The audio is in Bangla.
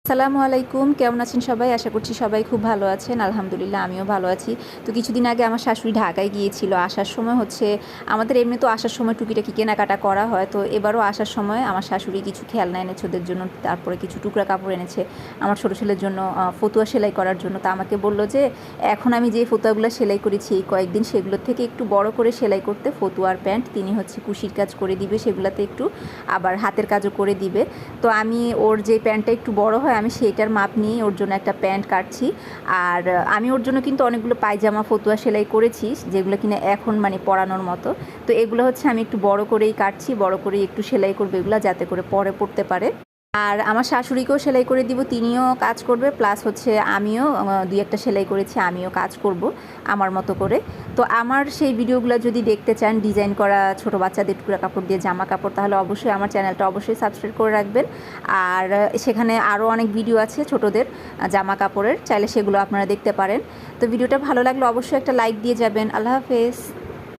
আসসালামু আলাইকুম, কেমন আছেন সবাই? আশা করছি সবাই খুব ভালো আছেন। আলহামদুলিল্লাহ আমিও ভালো আছি। তো কিছুদিন আগে আমার শাশুড়ি ঢাকায় গিয়েছিল। আসার সময় আমাদের এমনি তো আসার সময় টুকিটাকি কেনাকাটা করা হয়। তো এবারও আসার সময় আমার শাশুড়ি কিছু খেলনা এনেছে ওদের জন্য। তারপরে কিছু টুকরা কাপড় এনেছে আমার ছোটো ছেলের জন্য, ফতুয়া সেলাই করার জন্য। তো আমাকে বলল যে এখন আমি যে ফতুয়াগুলো সেলাই করেছি এই কয়েকদিন সেগুলোর থেকে একটু বড় করে সেলাই করতে, ফতুয়ার প্যান্ট তিনি কুশির কাজ করে দিবে, সেগুলোতে একটু আবার হাতের কাজও করে দিবে। তো আমি ওর যে প্যান্টটা একটু বড় হয় আমি সেইটার মাপ নিয়ে ওর জন্য একটা প্যান্ট কাটছি। আর আমি ওর জন্য কিন্তু অনেকগুলো পায়জামা ফতুয়া সেলাই করেছি, যেগুলো কিনা এখন পরানোর মতো। তো এগুলো আমি একটু বড় করেই কাটছি, বড় করেই একটু সেলাই করবো এগুলো, যাতে করে পরে পড়তে পারে। আর আমার শাশুড়িকেও সেলাই করে দিব, তিনিও কাজ করবে, প্লাস আমিও দুই একটা সেলাই করেছি, আমিও কাজ করব আমার মতো করে। তো আমার সেই ভিডিওগুলো যদি দেখতে চান, ডিজাইন করা ছোট বাচ্চাদের টুকরা কাপড় দিয়ে জামা কাপড়, তাহলে অবশ্যই আমার চ্যানেলটা অবশ্যই সাবস্ক্রাইব করে রাখবেন। আর সেখানে আরও অনেক ভিডিও আছে ছোটদের জামা কাপড়ের, চাইলে সেগুলো আপনারা দেখতে পারেন। তো ভিডিওটা ভালো লাগলে অবশ্যই একটা লাইক দিয়ে যাবেন। আল্লাহ হাফেজ।